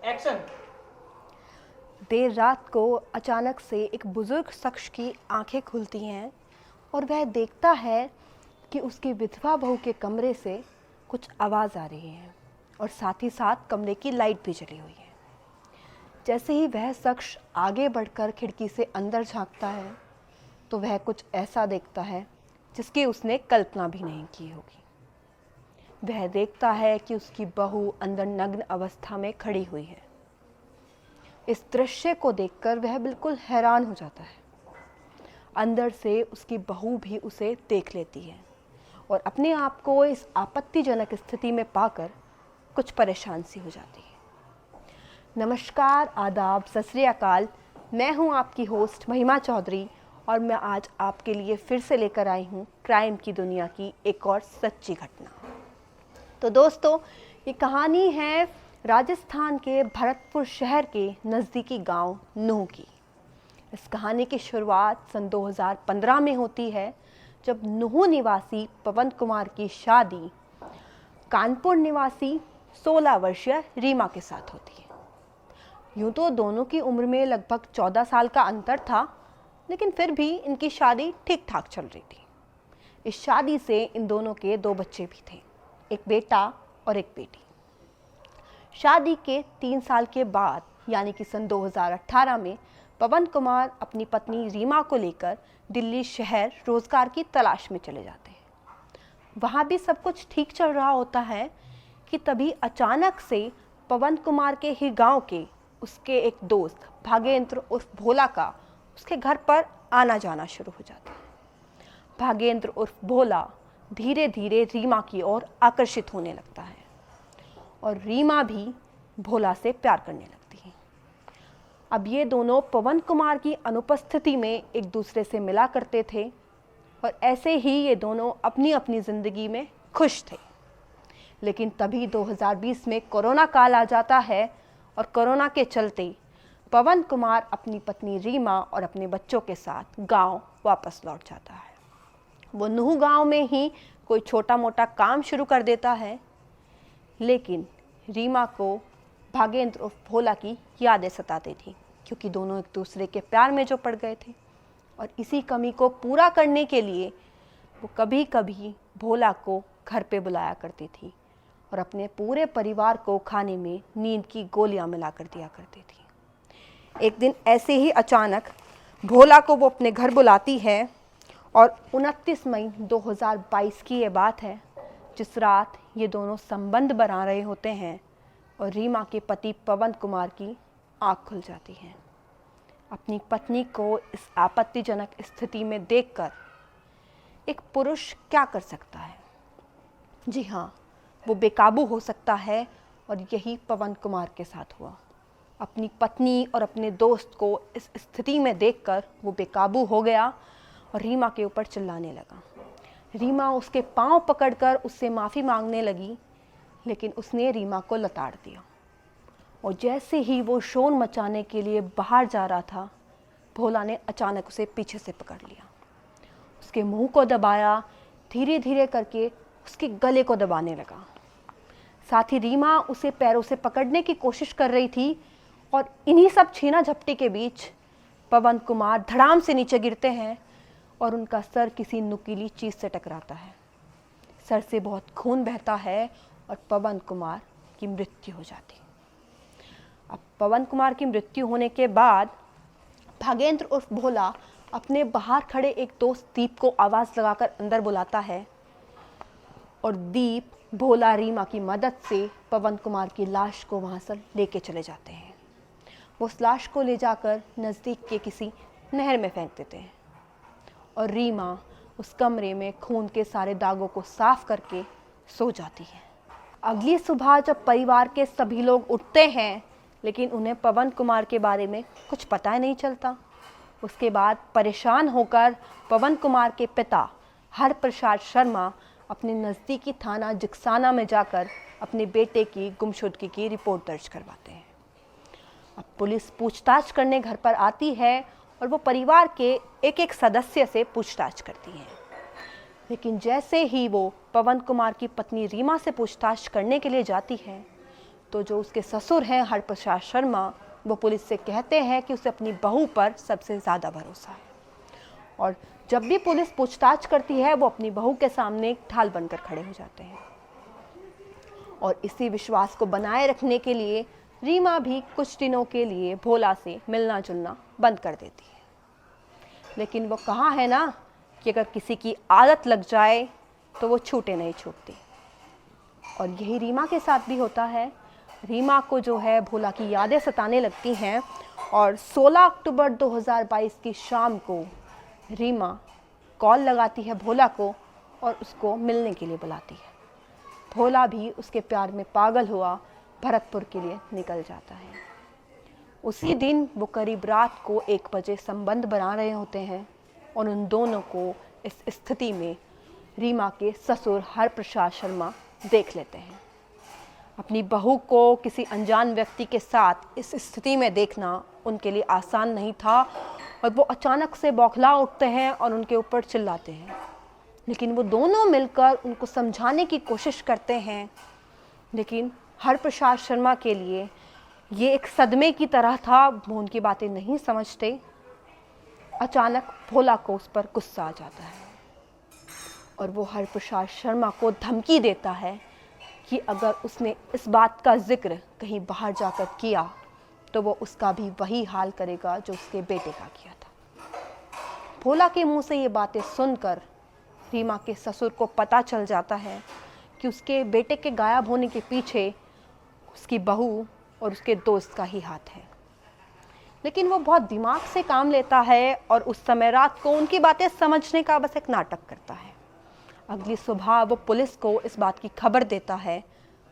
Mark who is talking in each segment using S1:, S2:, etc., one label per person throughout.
S1: Action.
S2: देर रात को अचानक से एक बुजुर्ग शख्स की आंखें खुलती हैं और वह देखता है कि उसकी विधवा बहू के कमरे से कुछ आवाज़ आ रही है और साथ ही साथ कमरे की लाइट भी जली हुई है। जैसे ही वह शख्स आगे बढ़कर खिड़की से अंदर झांकता है तो वह कुछ ऐसा देखता है जिसकी उसने कल्पना भी नहीं की होगी। वह देखता है कि उसकी बहू अंदर नग्न अवस्था में खड़ी हुई है। इस दृश्य को देखकर वह बिल्कुल हैरान हो जाता है। अंदर से उसकी बहू भी उसे देख लेती है और अपने आप को इस आपत्तिजनक स्थिति में पाकर कुछ परेशान सी हो जाती है। नमस्कार, आदाब, सत श्री अकाल। मैं हूं आपकी होस्ट महिमा चौधरी और मैं आज आपके लिए फिर से लेकर आई हूं क्राइम की दुनिया की एक और सच्ची घटना। तो दोस्तों, ये कहानी है राजस्थान के भरतपुर शहर के नज़दीकी गांव नूह की। इस कहानी की शुरुआत सन 2015 में होती है, जब नूह निवासी पवन कुमार की शादी कानपुर निवासी 16 वर्षीय रीमा के साथ होती है। यूँ तो दोनों की उम्र में लगभग 14 साल का अंतर था, लेकिन फिर भी इनकी शादी ठीक ठाक चल रही थी। इस शादी से इन दोनों के 2 बच्चे भी थे, एक बेटा और एक बेटी। शादी के 3 साल के बाद यानी कि सन 2018 में पवन कुमार अपनी पत्नी रीमा को लेकर दिल्ली शहर रोजगार की तलाश में चले जाते हैं। वहाँ भी सब कुछ ठीक चल रहा होता है कि तभी अचानक से पवन कुमार के ही गांव के उसके एक दोस्त भागेंद्र उर्फ भोला का उसके घर पर आना जाना शुरू हो जाता है। भागेंद्र उर्फ भोला धीरे धीरे रीमा की ओर आकर्षित होने लगता है और रीमा भी भोला से प्यार करने लगती है। अब ये दोनों पवन कुमार की अनुपस्थिति में एक दूसरे से मिला करते थे और ऐसे ही ये दोनों अपनी अपनी ज़िंदगी में खुश थे। लेकिन तभी 2020 में कोरोना काल आ जाता है और कोरोना के चलते पवन कुमार अपनी पत्नी रीमा और अपने बच्चों के साथ गांव वापस लौट जाता है। वो नूह गांव में ही कोई छोटा मोटा काम शुरू कर देता है, लेकिन रीमा को भागेंद्र उर्फ भोला की यादें सताती थी, क्योंकि दोनों एक दूसरे के प्यार में जो पड़ गए थे। और इसी कमी को पूरा करने के लिए वो कभी कभी भोला को घर पे बुलाया करती थी और अपने पूरे परिवार को खाने में नींद की गोलियां मिला कर दिया करती थी। एक दिन ऐसे ही अचानक भोला को वो अपने घर बुलाती है और 29 मई 2022 की ये बात है, जिस रात ये दोनों संबंध बना रहे होते हैं और रीमा के पति पवन कुमार की आँख खुल जाती है। अपनी पत्नी को इस आपत्तिजनक स्थिति में देखकर एक पुरुष क्या कर सकता है? जी हाँ, वो बेकाबू हो सकता है और यही पवन कुमार के साथ हुआ। अपनी पत्नी और अपने दोस्त को इस स्थिति में देखकर वो बेकाबू हो गया और रीमा के ऊपर चिल्लाने लगा। रीमा उसके पांव पकड़कर उससे माफ़ी मांगने लगी, लेकिन उसने रीमा को लताड़ दिया और जैसे ही वो शोर मचाने के लिए बाहर जा रहा था, भोला ने अचानक उसे पीछे से पकड़ लिया, उसके मुंह को दबाया, धीरे धीरे करके उसके गले को दबाने लगा। साथ ही रीमा उसे पैरों से पकड़ने की कोशिश कर रही थी और इन्हीं सब छीना झपटी के बीच पवन कुमार धड़ाम से नीचे गिरते हैं और उनका सर किसी नुकीली चीज़ से टकराता है। सर से बहुत खून बहता है और पवन कुमार की मृत्यु हो जाती है। अब पवन कुमार की मृत्यु होने के बाद भागेंद्र उर्फ भोला अपने बाहर खड़े एक दोस्त दीप को आवाज़ लगाकर अंदर बुलाता है और दीप भोला रीमा की मदद से पवन कुमार की लाश को वहाँ से लेके चले जाते हैं। वो उस लाश को ले जाकर नज़दीक के किसी नहर में फेंक देते हैं और रीमा उस कमरे में खून के सारे दागों को साफ करके सो जाती है। अगली सुबह जब परिवार के सभी लोग उठते हैं, लेकिन उन्हें पवन कुमार के बारे में कुछ पता ही नहीं चलता। उसके बाद परेशान होकर पवन कुमार के पिता हरप्रसाद शर्मा अपने नज़दीकी थाना जिक्साना में जाकर अपने बेटे की गुमशुदगी की रिपोर्ट दर्ज करवाते हैं। अब पुलिस पूछताछ करने घर पर आती है और वो परिवार के एक एक सदस्य से पूछताछ करती है, लेकिन जैसे ही वो पवन कुमार की पत्नी रीमा से पूछताछ करने के लिए जाती है तो जो उसके ससुर हैं हरप्रसाद शर्मा, वो पुलिस से कहते हैं कि उसे अपनी बहू पर सबसे ज़्यादा भरोसा है। और जब भी पुलिस पूछताछ करती है वो अपनी बहू के सामने एक ढाल बनकर खड़े हो जाते हैं। और इसी विश्वास को बनाए रखने के लिए रीमा भी कुछ दिनों के लिए भोला से मिलना जुलना बंद कर देती है। लेकिन वो कहा है ना कि अगर किसी की आदत लग जाए तो वो छूटे नहीं छूटती। और यही रीमा के साथ भी होता है। रीमा को जो है भोला की यादें सताने लगती हैं और 16 अक्टूबर 2022 की शाम को रीमा कॉल लगाती है भोला को और उसको मिलने के लिए बुलाती है। भोला भी उसके प्यार में पागल हुआ भरतपुर के लिए निकल जाता है। उसी दिन वो करीब रात को 1 बजे संबंध बना रहे होते हैं और उन दोनों को इस स्थिति में रीमा के ससुर हरप्रसाद शर्मा देख लेते हैं। अपनी बहू को किसी अनजान व्यक्ति के साथ इस स्थिति में देखना उनके लिए आसान नहीं था और वो अचानक से बौखला उठते हैं और उनके ऊपर चिल्लाते हैं। लेकिन वो दोनों मिलकर उनको समझाने की कोशिश करते हैं, लेकिन हरप्रसाद शर्मा के लिए ये एक सदमे की तरह था। वो उनकी बातें नहीं समझते। अचानक भोला को उस पर गुस्सा आ जाता है और वो हरप्रसाद शर्मा को धमकी देता है कि अगर उसने इस बात का जिक्र कहीं बाहर जाकर किया तो वो उसका भी वही हाल करेगा जो उसके बेटे का किया था। भोला के मुंह से ये बातें सुनकर रीमा के ससुर को पता चल जाता है कि उसके बेटे के गायब होने के पीछे उसकी बहू और उसके दोस्त का ही हाथ है। लेकिन वो बहुत दिमाग से काम लेता है और उस समय रात को उनकी बातें समझने का बस एक नाटक करता है। अगली सुबह वो पुलिस को इस बात की खबर देता है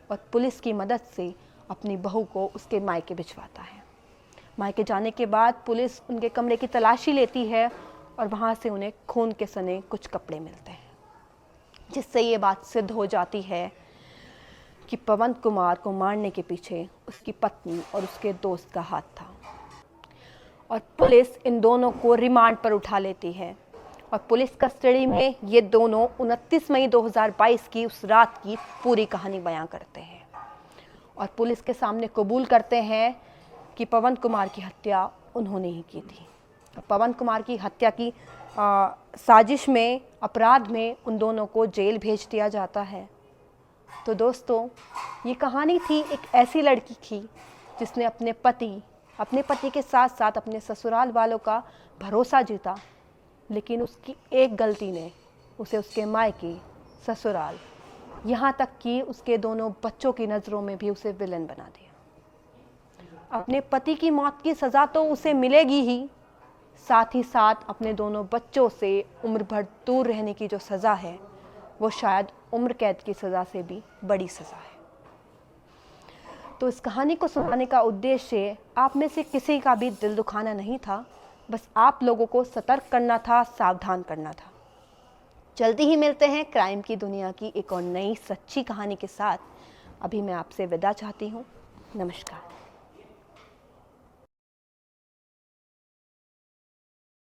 S2: और पुलिस की मदद से अपनी बहू को उसके मायके भिजवाता है। मायके जाने के बाद पुलिस उनके कमरे की तलाशी लेती है और वहाँ से उन्हें खून के सने कुछ कपड़े मिलते हैं, जिससे ये बात सिद्ध हो जाती है कि पवन कुमार को मारने के पीछे उसकी पत्नी और उसके दोस्त का हाथ था। और पुलिस इन दोनों को रिमांड पर उठा लेती है और पुलिस कस्टडी में ये दोनों 29 मई 2022 की उस रात की पूरी कहानी बयां करते हैं और पुलिस के सामने कबूल करते हैं कि पवन कुमार की हत्या उन्होंने ही की थी। पवन कुमार की हत्या की साजिश में, अपराध में उन दोनों को जेल भेज दिया जाता है। तो दोस्तों, ये कहानी थी एक ऐसी लड़की की जिसने अपने पति के साथ साथ अपने ससुराल वालों का भरोसा जीता, लेकिन उसकी एक गलती ने उसे उसके मायके, ससुराल, यहाँ तक कि उसके दोनों बच्चों की नज़रों में भी उसे विलन बना दिया। अपने पति की मौत की सज़ा तो उसे मिलेगी ही, साथ ही साथ अपने दोनों बच्चों से उम्र भर दूर रहने की जो सज़ा है वो शायद उम्र कैद की सज़ा से भी बड़ी सज़ा है। तो इस कहानी को सुनाने का उद्देश्य आप में से किसी का भी दिल दुखाना नहीं था, बस आप लोगों को सतर्क करना था, सावधान करना था। जल्दी ही मिलते हैं क्राइम की दुनिया की एक और नई सच्ची कहानी के साथ। अभी मैं आपसे विदा चाहती हूँ। नमस्कार।